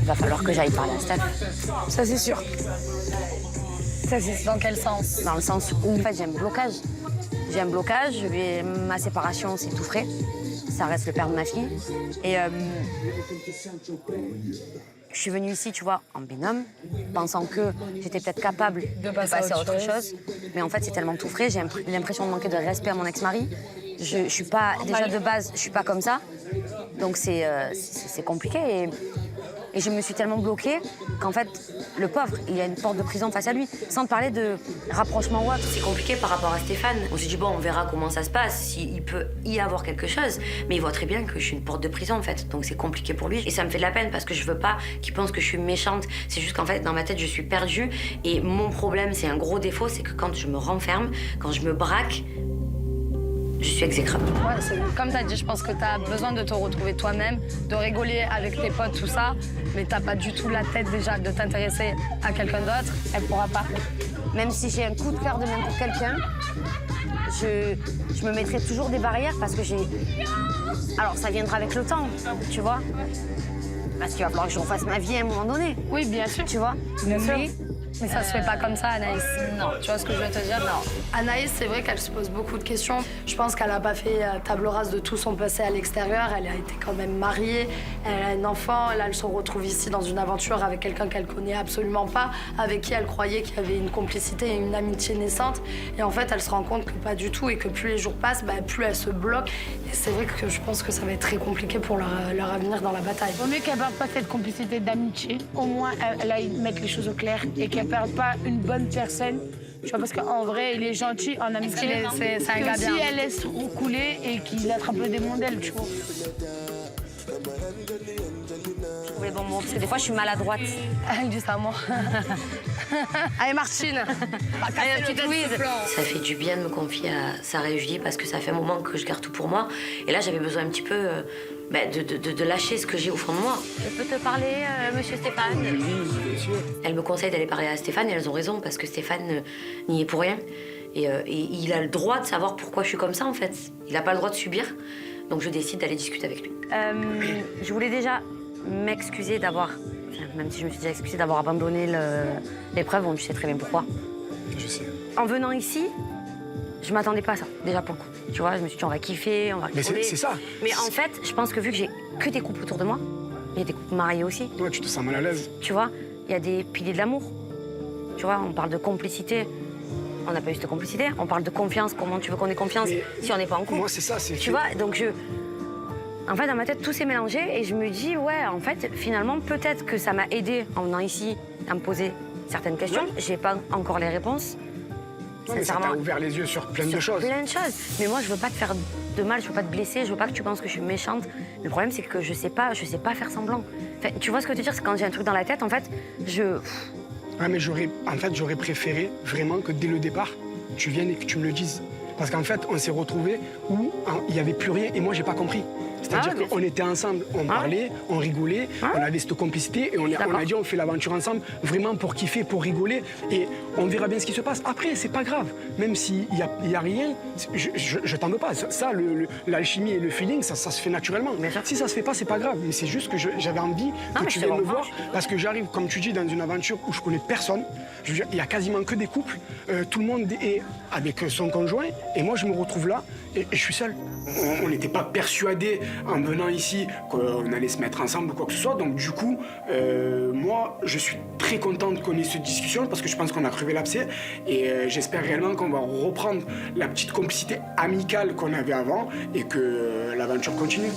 il va falloir que j'aille parler à Steph. Ça, c'est sûr. Ça, c'est sûr. Dans quel sens? Dans le sens où, en fait, j'ai un blocage. J'ai un blocage, ma séparation, c'est tout frais. Ça reste le père de ma fille. Et je suis venue ici, tu vois, en binôme, pensant que j'étais peut-être capable de passer à autre chose. Mais en fait, c'est tellement tout frais, j'ai l'impression de manquer de respect à mon ex-mari. Je suis pas, déjà de base, je suis pas comme ça. Donc c'est compliqué. Et je me suis tellement bloquée qu'en fait, le pauvre, il a une porte de prison face à lui. Sans te parler de rapprochement ou autre. C'est compliqué par rapport à Stéphane. On s'est dit, bon, on verra comment ça se passe, s'il peut y avoir quelque chose. Mais il voit très bien que je suis une porte de prison, en fait. Donc c'est compliqué pour lui. Et ça me fait de la peine parce que je veux pas qu'il pense que je suis méchante. C'est juste qu'en fait, dans ma tête, je suis perdue. Et mon problème, c'est un gros défaut, c'est que quand je me renferme, quand je me braque, je suis exécrable. Ouais, comme tu as dit, je pense que tu as besoin de te retrouver toi-même, de rigoler avec tes potes, tout ça, mais t'as pas du tout la tête déjà de t'intéresser à quelqu'un d'autre. Elle pourra pas. Même si j'ai un coup de cœur de main pour quelqu'un, je me mettrai toujours des barrières parce que j'ai... Alors, ça viendra avec le temps, tu vois. Parce qu'il va falloir que je refasse ma vie à un moment donné. Oui, bien sûr. Tu vois. Mais ça se fait pas comme ça, Anaïs. Non. Tu vois ce que je veux te dire? Non. Anaïs, c'est vrai qu'elle se pose beaucoup de questions. Je pense qu'elle a pas fait table rase de tout son passé à l'extérieur. Elle a été quand même mariée, elle a un enfant. Là, elle se retrouve ici dans une aventure avec quelqu'un qu'elle connaît absolument pas, avec qui elle croyait qu'il y avait une complicité et une amitié naissante. Et en fait, elle se rend compte que pas du tout et que plus les jours passent, plus elle se bloque. Et c'est vrai que je pense que ça va être très compliqué pour leur avenir dans la bataille. Vaut mieux qu'elle ne perde pas cette complicité d'amitié. Au moins, elle aille mettre les choses au clair et qu'elle ne perde pas une bonne personne. Tu vois, parce qu'en vrai, il est gentil en amitié. C'est un gars que bien. si elle laisse couler et qu'il attrape le démon d'elle, tu vois. Oui, bon, parce que des fois, je suis maladroite. Elle dit ça à moi. Allez, Martine. Allez, petite Louise. Ça fait du bien de me confier à Sarah et Julie parce que ça fait un moment que je garde tout pour moi. Et là, j'avais besoin un petit peu de lâcher ce que j'ai au fond de moi. Je peux te parler, monsieur Stéphane? Oui, bien sûr. Elles me conseillent d'aller parler à Stéphane et elles ont raison parce que Stéphane n'y est pour rien. Et il a le droit de savoir pourquoi je suis comme ça, en fait. Il n'a pas le droit de subir. Donc je décide d'aller discuter avec lui. Je voulais déjà m'excuser d'avoir, même si je me suis déjà excusée d'avoir abandonné l'épreuve, bon, tu sais très bien pourquoi. Je sais. En venant ici, je m'attendais pas à ça, déjà pour le coup. Tu vois, je me suis dit, on va kiffer, on va Mais rigoler. c'est ça. Mais en fait, je pense que vu que j'ai que des couples autour de moi, il y a des couples mariés aussi, Toi, tu te sens mal à l'aise. tu vois, il y a des piliers de l'amour. Tu vois, on parle de complicité. On n'a pas eu cette complicité. On parle de confiance. Comment tu veux qu'on ait confiance si on n'est pas en couple? Moi, c'est ça. Tu vois, donc en fait, dans ma tête, tout s'est mélangé et je me dis, ouais, en fait, finalement, peut-être que ça m'a aidé en venant ici à me poser certaines questions. Ouais. J'ai pas encore les réponses. Non, mais ça t'a ouvert les yeux sur plein de choses. Plein de choses. Mais moi, je veux pas te faire de mal, je veux pas te blesser, je veux pas que tu penses que je suis méchante. Le problème, c'est que je sais pas faire semblant. Enfin, tu vois ce que je veux dire? C'est quand j'ai un truc dans la tête, en fait, Ouais, mais j'aurais préféré vraiment que dès le départ, tu viennes et que tu me le dises. Parce qu'en fait, on s'est retrouvés où il n'y avait plus rien et moi, j'ai pas compris. C'est-à-dire qu'on était ensemble, on parlait, on rigolait, on avait cette complicité et on a dit on fait l'aventure ensemble vraiment pour kiffer, pour rigoler et on verra bien ce qui se passe. Après, c'est pas grave, même s'il y a rien, je t'en veux pas. Ça, l'alchimie et le feeling, ça se fait naturellement. Si ça se fait pas, c'est pas grave. Mais c'est juste que j'avais envie que tu viennes me voir parce que j'arrive, comme tu dis, dans une aventure où je connais personne. Je veux dire, il y a quasiment que des couples. Tout le monde est avec son conjoint et moi, je me retrouve là et je suis seul. On n'était pas persuadés en venant ici qu'on allait se mettre ensemble ou quoi que ce soit. Donc du coup, moi, je suis très contente qu'on ait cette discussion parce que je pense qu'on a crevé l'abcès et j'espère réellement qu'on va reprendre la petite complicité amicale qu'on avait avant et que l'aventure continue.